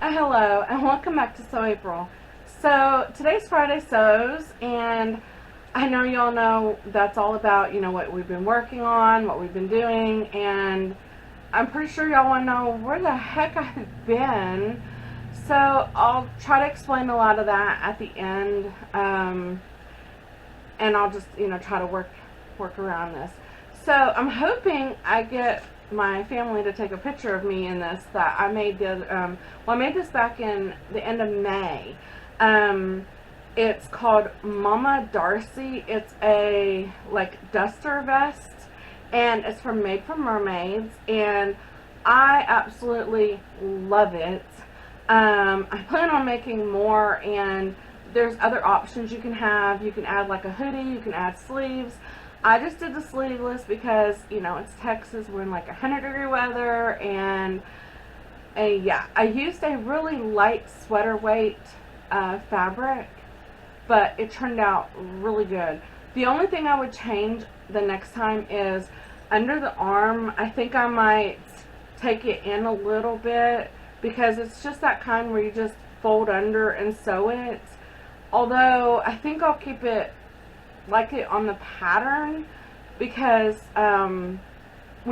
Hello and welcome back to Sew April. So today's Fridaysews, and I know y'all know that's all about, what we've been working on, what we've been doing, and I'm pretty sure y'all want to know where the heck I've been. So I'll try to explain a lot of that at the end, and I'll just, try to work around this. So I'm hoping I get my family to take a picture of me in this that I made I made this back in the end of May. It's called Mama Darcy. It's a duster vest, and it's made from Mermaids, and I absolutely love it. I plan on making more, and there's other options you can have. You can add like a hoodie, you can add sleeves. I just did the sleeveless because, it's Texas, we're in like 100-degree weather, and yeah, I used a really light sweater weight fabric, but it turned out really good. The only thing I would change the next time is under the arm. I think I might take it in a little bit because it's just that kind where you just fold under and sew it. Although I think I'll keep it like it on the pattern because when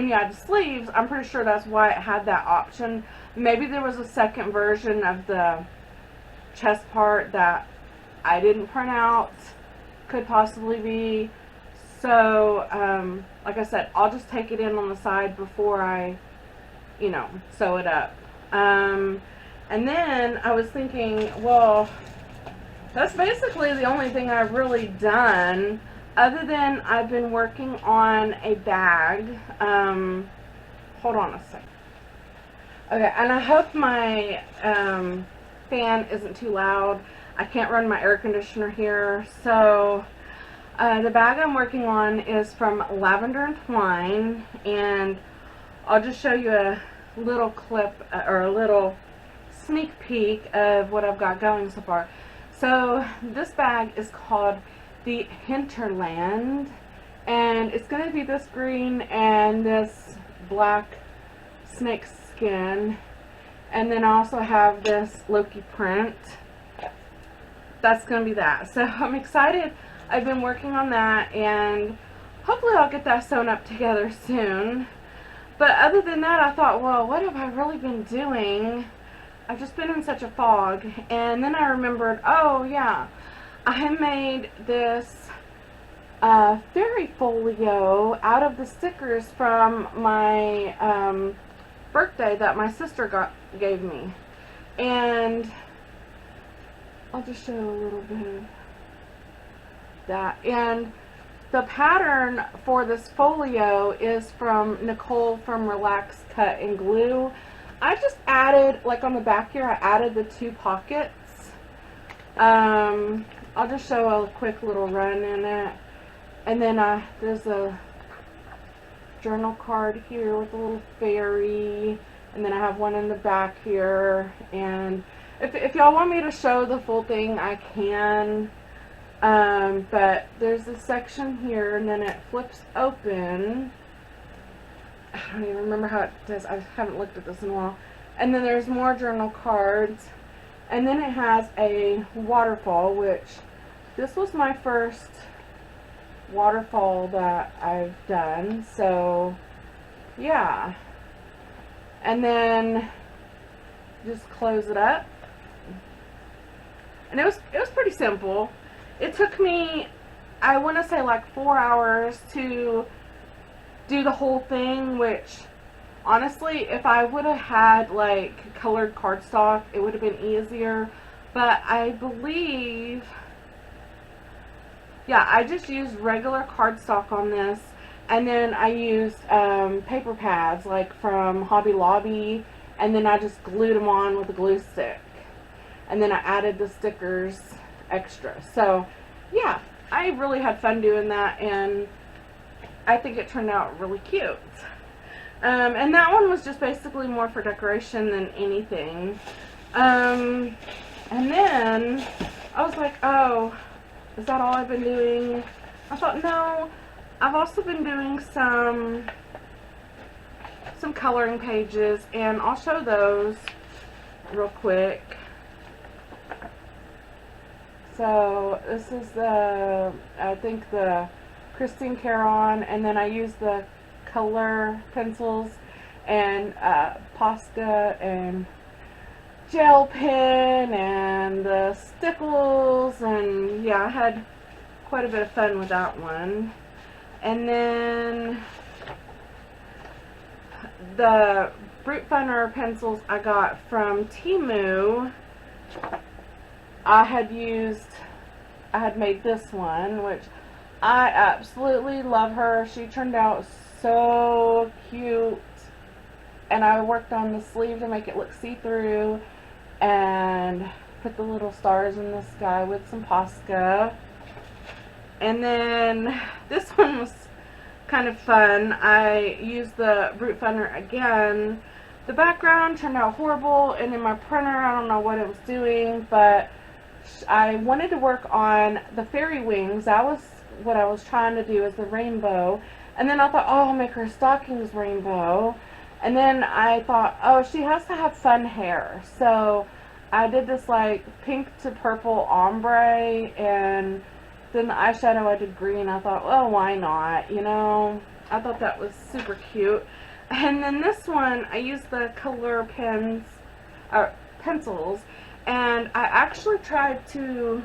you add the sleeves, I'm pretty sure that's why it had that option. Maybe there was a second version of the chest part that I didn't print out, could possibly be. So like I said, I'll just take it in on the side before I sew it up. And then I was thinking, well, that's basically the only thing I've really done, other than I've been working on a bag. Hold on a second. Okay, and I hope my fan isn't too loud. I can't run my air conditioner here. So the bag I'm working on is from Lavender and Twine, and I'll just show you a little clip or a little sneak peek of what I've got going so far. So this bag is called the Hinterland, and it's going to be this green and this black snake skin, and then I also have this Loki print. That's going to be that. So I'm excited. I've been working on that, and hopefully I'll get that sewn up together soon. But other than that, I thought, well, what have I really been doing? I've just been in such a fog, and then I remembered, oh yeah, I made this fairy folio out of the stickers from my birthday that my sister gave me, and I'll just show a little bit of that. And the pattern for this folio is from Nicole from Relax Cut and Glue. I just added, like on the back here, I added the 2 pockets. I'll just show a quick little run in it. And then there's a journal card here with a little fairy. And then I have one in the back here. And if y'all want me to show the full thing, I can. But there's a section here, and then it flips open. I don't even remember how it does. I haven't looked at this in a while. And then there's more journal cards. And then it has a waterfall, which this was my first waterfall that I've done. So, yeah. And then just close it up. And it was pretty simple. It took me, I want to say like 4 hours to do the whole thing, which honestly, if I would have had like colored cardstock, it would have been easier. But I believe, yeah, I just used regular cardstock on this, and then I used paper pads like from Hobby Lobby, and then I just glued them on with a glue stick, and then I added the stickers extra. So yeah, I really had fun doing that, and I think it turned out really cute. And that one was just basically more for decoration than anything. And then I was like, oh, is that all I've been doing? I thought, no, I've also been doing some coloring pages, and I'll show those. real quick. So this is the, I think the Christine Caron, and then I use the color pencils and Posca and gel pen and the stickles, and yeah, I had quite a bit of fun with that one. And then the Brute Funner pencils I got from Temu, I had made this one, which I absolutely love her. She turned out so cute, and I worked on the sleeve to make it look see-through and put the little stars in the sky with some Posca. And then this one was kind of fun. I used the Brute Funner again. The background turned out horrible, and in my printer, I don't know what it was doing, but I wanted to work on the fairy wings. That was what I was trying to do, is the rainbow. And then I thought, oh, I'll make her stockings rainbow. And then I thought, oh, she has to have fun hair. So I did this like pink to purple ombre, and then the eyeshadow I did green. I thought, well, why not? You know, I thought that was super cute. And then this one, I used the color pencils, and I actually tried to,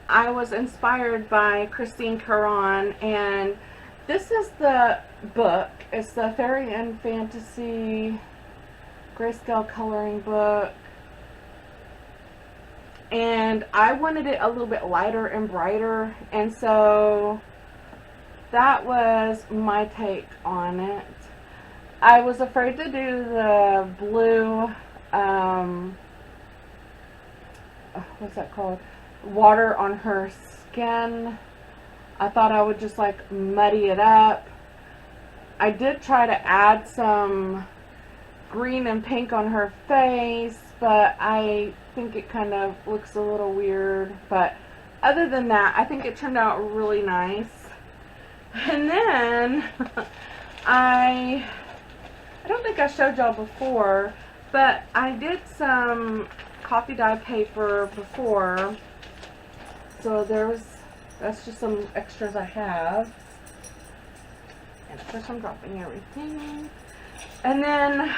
I was inspired by Christine Caron, and this is the book. It's the Fairy and Fantasy Grayscale Coloring Book. And I wanted it a little bit lighter and brighter, and so that was my take on it. I was afraid to do the blue, what's that called? Water on her skin. I thought I would just like muddy it up. I did try to add some green and pink on her face, but I think it kind of looks a little weird. But other than that, I think it turned out really nice. And then I don't think I showed y'all before, but I did some coffee dye paper before. So that's just some extras I have. And of course I'm dropping everything. And then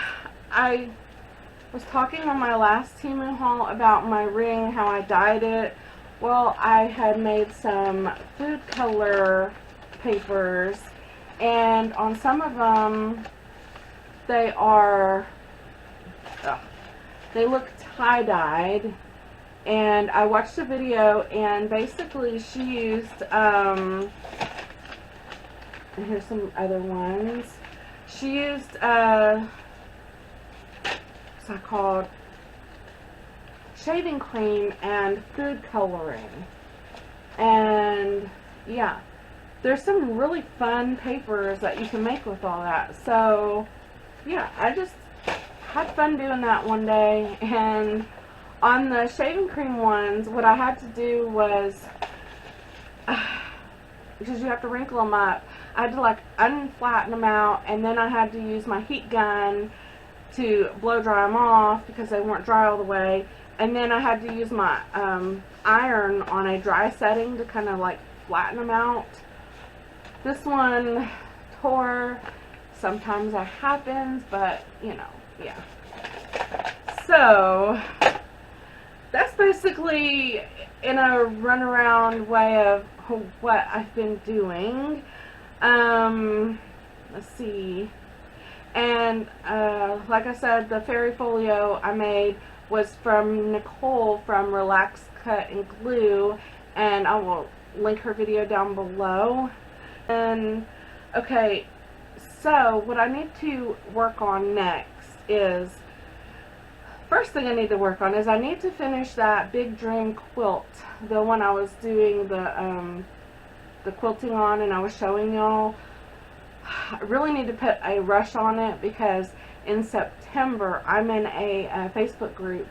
I was talking on my last Temu haul about my ring, how I dyed it. Well, I had made some food color papers, and on some of them they look tie-dyed. And I watched a video, and basically she used, and here's some other ones. She used, what's that called? Shaving cream and food coloring. And, yeah. There's some really fun papers that you can make with all that. So, yeah, I just had fun doing that one day. And on the shaving cream ones, what I had to do was, because you have to wrinkle them up, I had to like unflatten them out, and then I had to use my heat gun to blow dry them off because they weren't dry all the way. And then I had to use my iron on a dry setting to kind of like flatten them out. This one tore. Sometimes that happens, but you know, yeah. So that's basically in a runaround way of what I've been doing. Let's see. And like I said, the fairy folio I made was from Nicole from Relax Cut and Glue, and I will link her video down below. And okay, so what I need to work on next is, first thing I need to work on is I need to finish that Big Dream quilt, the one I was doing the quilting on and I was showing y'all. I really need to put a rush on it because in September I'm in a Facebook group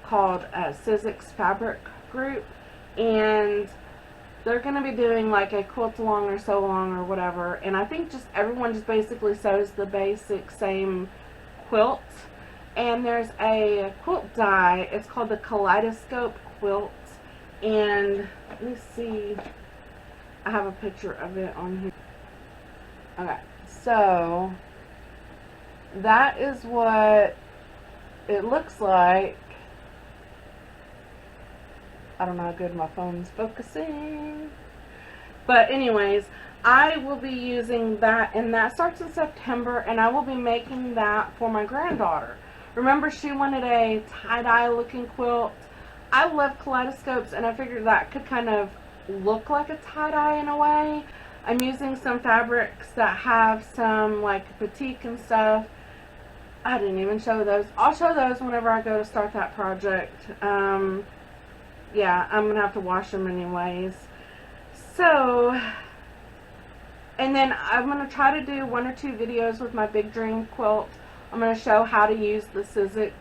called Sizzix Fabric Group, and they're going to be doing like a quilt along or sew along or whatever, and I think just everyone just basically sews the basic same quilt. And there's a quilt die. It's called the Kaleidoscope quilt. And let me see. I have a picture of it on here. Okay, so that is what it looks like. I don't know how good my phone's focusing. But anyways, I will be using that, and that starts in September, and I will be making that for my granddaughter. Remember, she wanted a tie-dye looking quilt. I love kaleidoscopes, and I figured that could kind of look like a tie-dye in a way. I'm using some fabrics that have some like batik and stuff. I didn't even show those. I'll show those whenever I go to start that project. Yeah, I'm gonna have to wash them anyways. So, and then I'm gonna try to do 1 or 2 videos with my Big Dream quilt. I'm gonna show how to use the Sizzix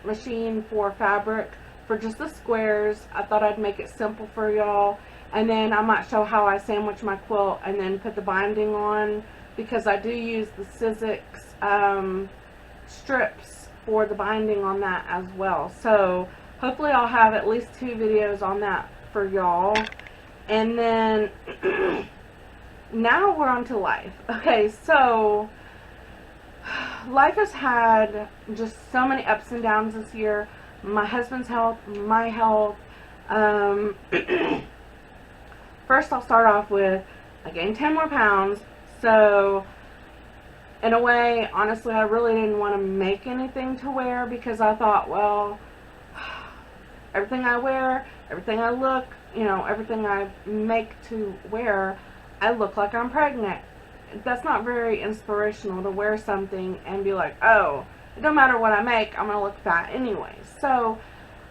machine for fabric for just the squares. I thought I'd make it simple for y'all. And then I might show how I sandwich my quilt and then put the binding on, because I do use the Sizzix strips for the binding on that as well. So hopefully I'll have at least 2 videos on that for y'all. And then now we're on to life. Okay, so life has had just so many ups and downs this year. My husband's health, my health. First, I'll start off with, I gained 10 more pounds. So in a way, honestly, I really didn't want to make anything to wear, because I thought, well, everything I wear, everything I look, you know, everything I make to wear, I look like I'm pregnant. That's not very inspirational to wear something and be like, oh, it don't matter what I make, I'm going to look fat anyway. So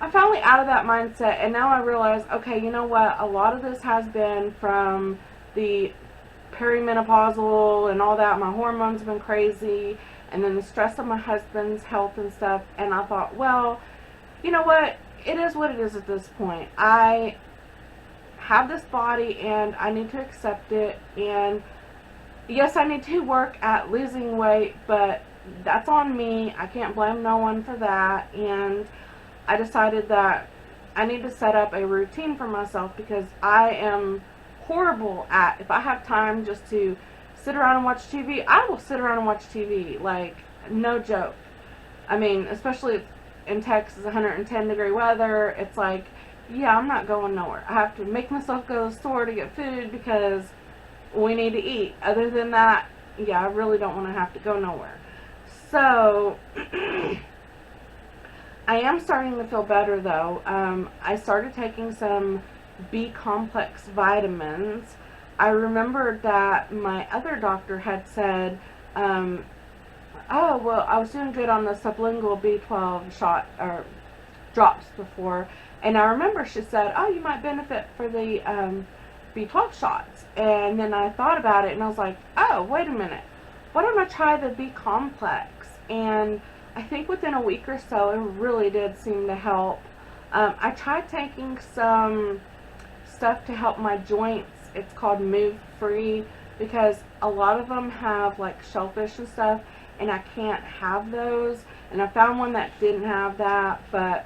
I'm finally out of that mindset, and now I realize, okay, you know what, a lot of this has been from the perimenopausal and all that. My hormones have been crazy, and then the stress of my husband's health and stuff. And I thought, well, you know what, it is what it is at this point. I have this body and I need to accept it, and yes, I need to work at losing weight, but that's on me. I can't blame no one for that. And I decided that I need to set up a routine for myself, because I am horrible at, if I have time just to sit around and watch TV, I will sit around and watch TV, like, no joke. I mean, especially in Texas, 110-degree weather, it's like, yeah, I'm not going nowhere. I have to make myself go to the store to get food because we need to eat. Other than that, yeah, I really don't want to have to go nowhere. So I am starting to feel better, though. I started taking some B-complex vitamins. I remembered that my other doctor had said, oh, well, I was doing good on the sublingual B12 shot, or drops before, and I remember she said, oh, you might benefit for the B12 shots. And then I thought about it, and I was like, oh, wait a minute, why don't I try the B-complex? And I think within a week or so, it really did seem to help. I tried taking some stuff to help my joints. It's called Move Free, because a lot of them have like shellfish and stuff, and I can't have those. And I found one that didn't have that, but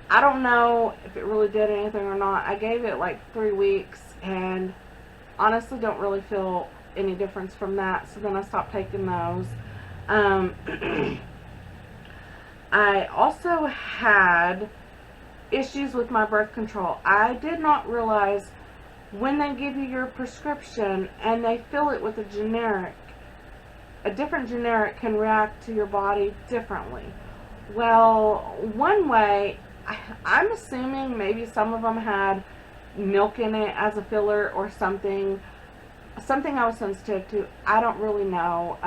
I don't know if it really did anything or not. I gave it like 3 weeks, and honestly don't really feel any difference from that, so then I stopped taking those. I also had issues with my birth control. I did not realize when they give you your prescription and they fill it with a generic, a different generic can react to your body differently. Well, one way, I'm assuming maybe some of them had milk in it as a filler or something I was sensitive to. I don't really know.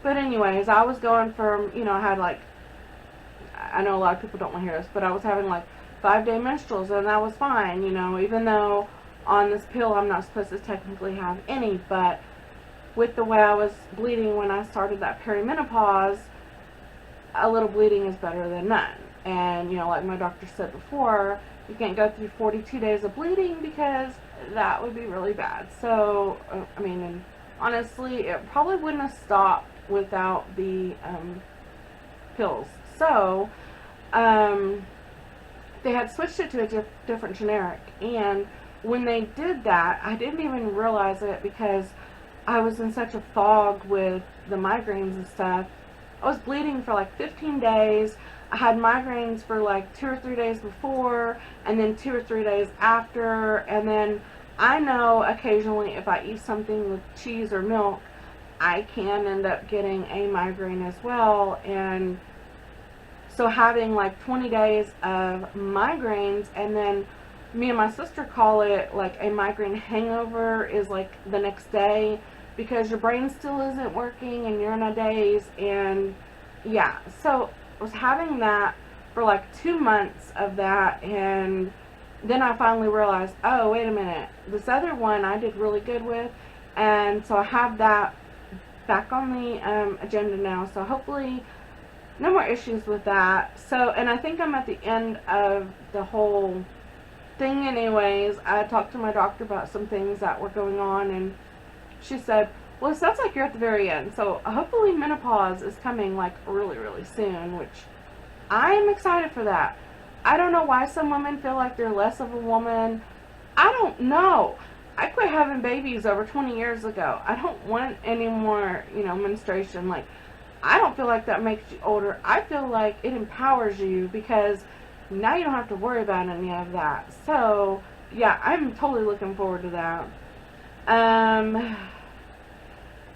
But anyways, I was going from, you know, I had like, I know a lot of people don't want to hear this, but I was having like 5-day menstruals, and that was fine, you know, even though on this pill I'm not supposed to technically have any. But with the way I was bleeding when I started that perimenopause, a little bleeding is better than none. And, you know, like my doctor said before, you can't go through 42 days of bleeding, because that would be really bad. So, I mean, and honestly, it probably wouldn't have stopped without the pills. So, they had switched it to a different generic, and when they did that, I didn't even realize it because I was in such a fog with the migraines and stuff. I was bleeding for like 15 days. I had migraines for like 2 or 3 days before, and then 2 or 3 days after, and then I know occasionally if I eat something with cheese or milk, I can end up getting a migraine as well. And so having like 20 days of migraines, and then me and my sister call it like a migraine hangover, is like the next day because your brain still isn't working and you're in a daze. And yeah, so I was having that for like 2 months of that, and then I finally realized, oh, wait a minute, this other one I did really good with, and so I have that back on the agenda now, so hopefully no more issues with that. So, and I think I'm at the end of the whole thing anyways. I talked to my doctor about some things that were going on, and she said, well, it sounds like you're at the very end, so hopefully menopause is coming like really, really soon, which I am excited for that. I don't know why some women feel like they're less of a woman. I don't know. I quit having babies over 20 years ago. I don't want any more, menstruation. Like, I don't feel like that makes you older. I feel like it empowers you because now you don't have to worry about any of that. So, yeah, I'm totally looking forward to that. And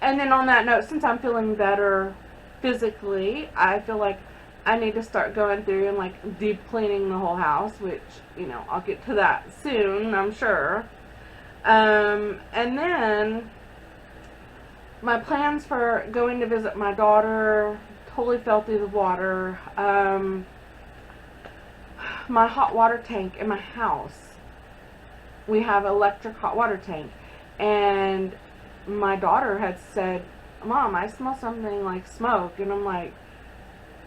then on that note, since I'm feeling better physically, I feel like I need to start going through and like deep cleaning the whole house, which, I'll get to that soon, I'm sure. And then my plans for going to visit my daughter totally fell through the water. My hot water tank in my house, we have an electric hot water tank, and my daughter had said, Mom, I smell something like smoke, and I'm like,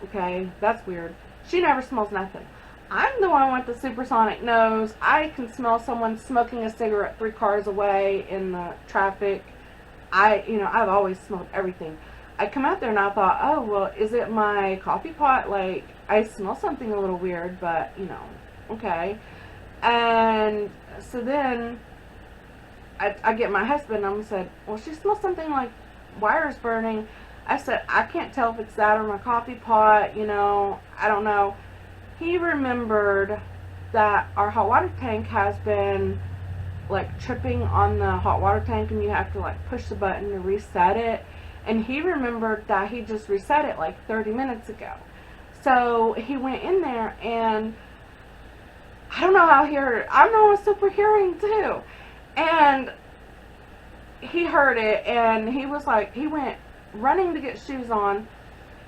okay, that's weird. She never smells nothing. I'm the one with the supersonic nose. I can smell someone smoking a cigarette 3 cars away in the traffic. I've always smelled everything. I come out there and I thought, oh, well, is it my coffee pot? Like, I smell something a little weird, but, okay. And so then I get my husband and I said, well, she smells something like wires burning. I said, I can't tell if it's that or my coffee pot, I don't know. He remembered that our hot water tank has been like tripping on the hot water tank, and you have to like push the button to reset it. And he remembered that he just reset it like 30 minutes ago. So he went in there, and I don't know how he heard it. I'm not a super hearing too. And he heard it, and he was like, he went running to get shoes on,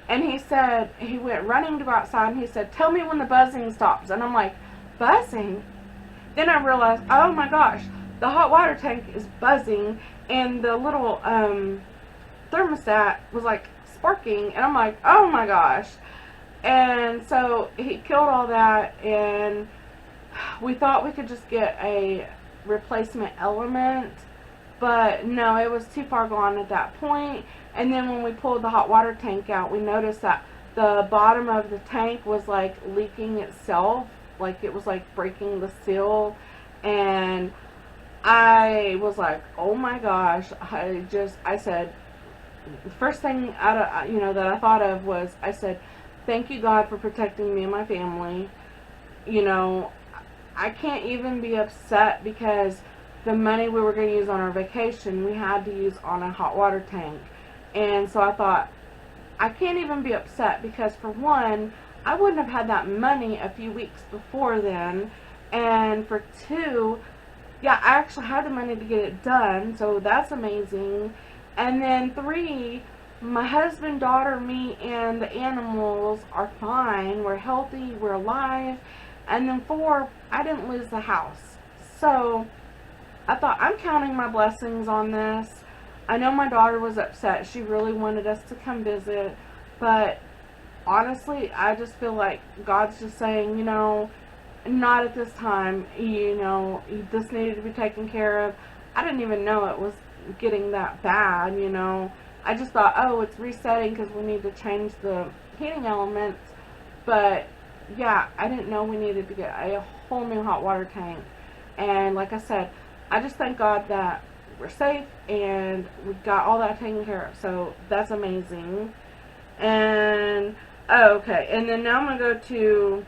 and he said, he went running to go outside, and he said, tell me when the buzzing stops. And I'm like, buzzing? Then I realized, oh my gosh, the hot water tank is buzzing, and the little thermostat was like sparking, and I'm like, oh my gosh. And so he killed all that, and we thought we could just get a replacement element, but no, it was too far gone at that point. And then when we pulled the hot water tank out, we noticed that the bottom of the tank was like leaking itself, like it was like breaking the seal. And I was like, oh my gosh. I said, the first thing that I thought of was, I said, thank you, God, for protecting me and my family. I can't even be upset because the money we were going to use on our vacation, we had to use on a hot water tank. And so I thought, I can't even be upset because, for one, I wouldn't have had that money a few weeks before then. And for two, yeah, I actually had the money to get it done, so that's amazing. And then 3, my husband, daughter, me, and the animals are fine. We're healthy. We're alive. And then 4, I didn't lose the house. So I thought, I'm counting my blessings on this. I know my daughter was upset. She really wanted us to come visit. But honestly, I just feel like God's just saying, not at this time. This needed to be taken care of. I didn't even know it was getting that bad, I just thought, oh, it's resetting because we need to change the heating elements. But yeah, I didn't know we needed to get a whole new hot water tank. And like I said, I just thank God that we're safe and we got all that taken care of. So that's amazing. And okay, and then now I'm gonna go to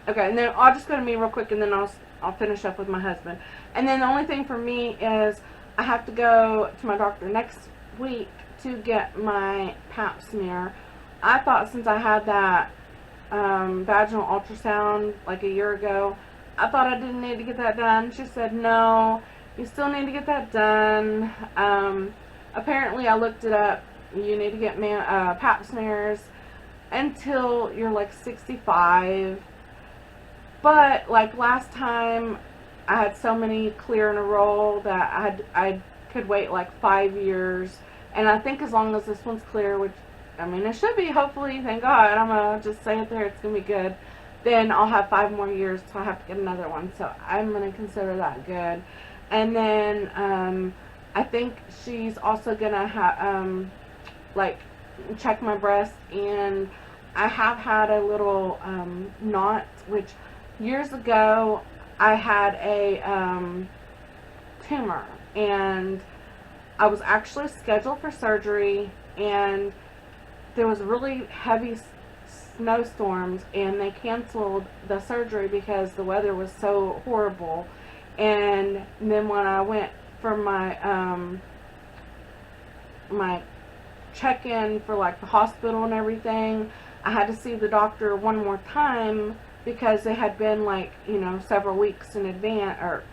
okay, and then I'll just go to me real quick, and then I'll finish up with my husband. And then the only thing for me is I have to go to my doctor next week to get my pap smear. I thought since I had that vaginal ultrasound like a year ago, I thought I didn't need to get that done. She said, no, you still need to get that done. Apparently, I looked it up. You need to get pap smears until you're like 65. But like last time, I had so many clear in a row that I could wait like 5 years. And I think as long as this one's clear, which I mean it should be, hopefully, thank God, I'm gonna just say it there, it's gonna be good, then I'll have 5 more years till I have to get another one. So I'm gonna consider that good. And then I think she's also gonna have like check my breast, and I have had a little knot, which years ago I had a tumor, and I was actually scheduled for surgery, and there was really heavy snowstorms, and they canceled the surgery because the weather was so horrible. And then when I went for my my check-in for like the hospital and everything, I had to see the doctor one more time because they had been like, you know, several weeks in advance or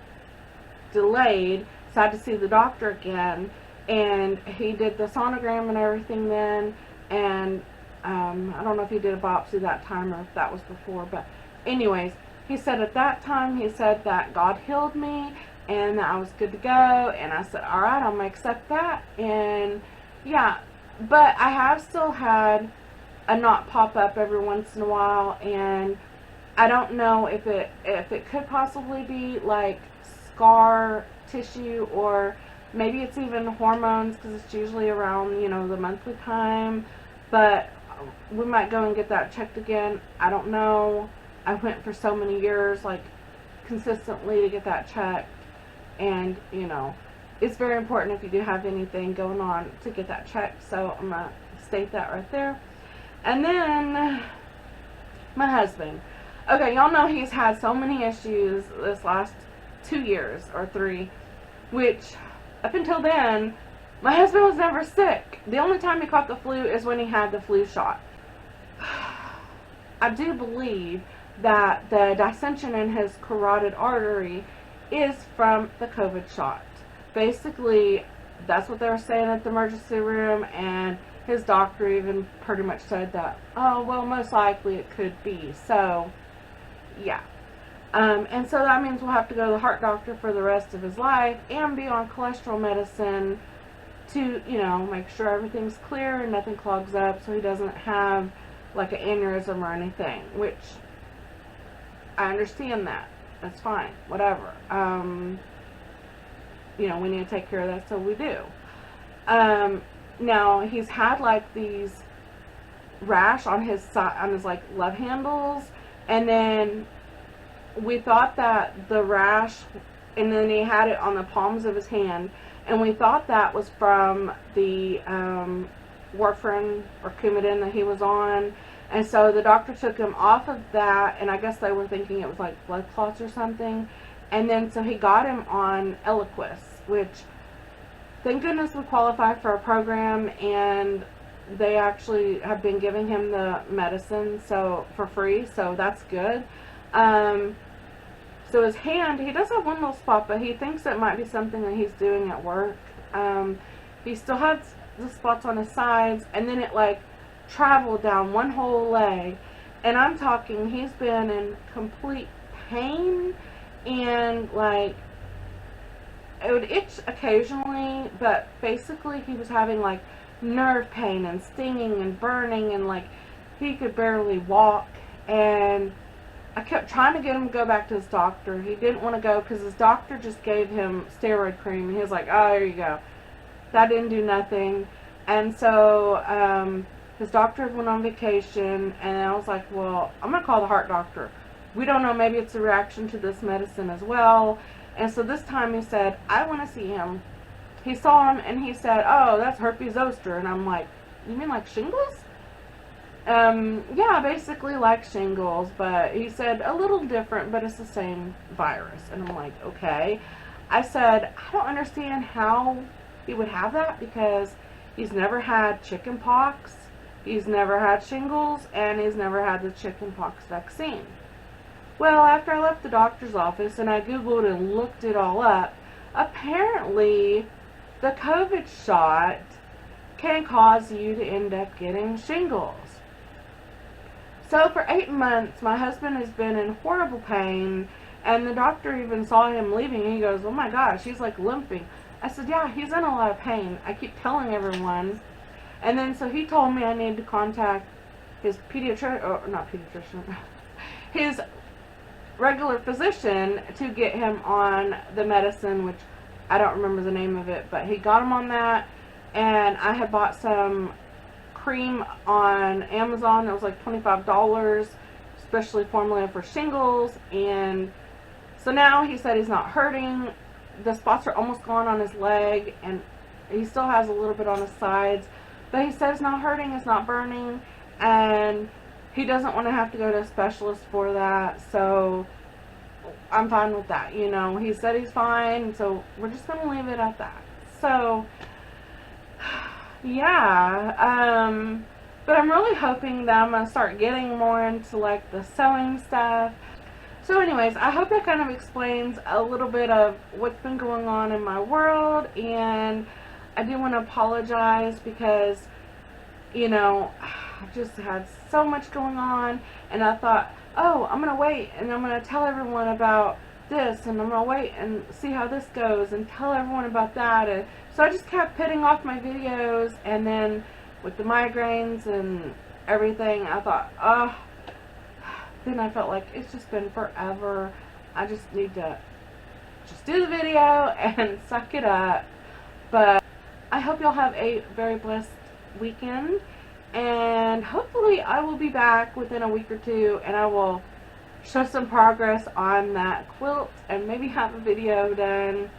delayed. So I had to see the doctor again, and he did the sonogram and everything then, and I don't know if he did a biopsy that time or if that was before, but anyways, he said at that time, he said that God healed me and that I was good to go, and I said, alright, I'm going to accept that. And yeah, but I have still had a knot pop up every once in a while, and I don't know if it could possibly be like scar tissue, or maybe it's even hormones, because it's usually around, you know, the monthly time. But we might go and get that checked again. I don't know. I went for so many years, like, consistently to get that checked. And, you know, it's very important if you do have anything going on to get that checked. So I'm going to state that right there. And then my husband. Okay, y'all know he's had so many issues this last 2 years or 3, which up until then, my husband was never sick. The only time he caught the flu is when he had the flu shot. I do believe that the dissension in his carotid artery is from the COVID shot. Basically, that's what they were saying at the emergency room, and his doctor even pretty much said that, oh, well, most likely it could be. So, yeah. And so that means we'll have to go to the heart doctor for the rest of his life and be on cholesterol medicine to, you know, make sure everything's clear and nothing clogs up, so he doesn't have like an aneurysm or anything, which I understand that. That's fine. Whatever. You know, we need to take care of that, so we do. Now, he's had like these rash on his side, on his like love handles, and then we thought that the rash, and then he had it on the palms of his hand, and we thought that was from the warfarin or Coumadin that he was on. And so the doctor took him off of that, and I guess they were thinking it was like blood clots or something. And then so he got him on Eliquis, which thank goodness we qualify for a program, and they actually have been giving him the medicine so for free, so that's good. So his hand, he does have one little spot, but he thinks it might be something that he's doing at work. He still has the spots on his sides, and then it like traveled down one whole leg, and I'm talking, he's been in complete pain, and like it would itch occasionally, but basically he was having like nerve pain and stinging and burning, and like he could barely walk. And I kept trying to get him to go back to his doctor. He didn't want to go because his doctor just gave him steroid cream, and he was like, oh, there you go. That didn't do nothing. And so his doctor went on vacation, and I was like, well, I'm going to call the heart doctor. We don't know, maybe it's a reaction to this medicine as well. And so this time he said, I want to see him. He saw him, and he said, oh, that's herpes zoster. And I'm like, you mean like shingles? Yeah, basically like shingles, but he said a little different, but it's the same virus. And I'm like, okay. I said, I don't understand how he would have that, because he's never had chicken pox, he's never had shingles, and he's never had the chicken pox vaccine. Well, after I left the doctor's office and I Googled and looked it all up, apparently the COVID shot can cause you to end up getting shingles. So for 8 months, my husband has been in horrible pain, and the doctor even saw him leaving, and he goes, oh my gosh, he's like limping. I said, yeah, he's in a lot of pain. I keep telling everyone. And then so he told me I need to contact his his regular physician to get him on the medicine, which I don't remember the name of it, but he got him on that. And I had bought some cream on Amazon that was like $25, especially formulated for shingles. And so now he said he's not hurting. The spots are almost gone on his leg, and he still has a little bit on his sides, but he said it's not hurting, it's not burning, and he doesn't want to have to go to a specialist for that. So I'm fine with that. You know, he said he's fine, so we're just going to leave it at that. So yeah, but I'm really hoping that I'm going to start getting more into like the sewing stuff. So anyways, I hope that kind of explains a little bit of what's been going on in my world, and I do want to apologize because, you know, I've just had so much going on, and I thought, oh, I'm going to wait, and I'm going to tell everyone about this, and I'm going to wait and see how this goes, and tell everyone about that. And so I just kept putting off my videos, and then with the migraines and everything, I thought, oh, then I felt like it's just been forever. I just need to just do the video and suck it up. But I hope y'all have a very blessed weekend, and hopefully I will be back within a week or two, and I will show some progress on that quilt and maybe have a video done.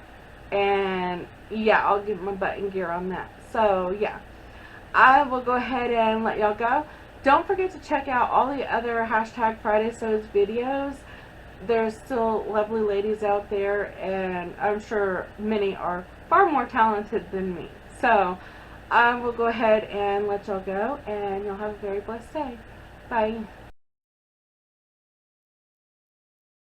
And yeah, I'll get my butt in gear on that. So yeah, I will go ahead and let y'all go. Don't forget to check out all the other hashtag Fridaysews videos. There's still lovely ladies out there, and I'm sure many are far more talented than me. So I will go ahead and let y'all go, and y'all have a very blessed day. Bye.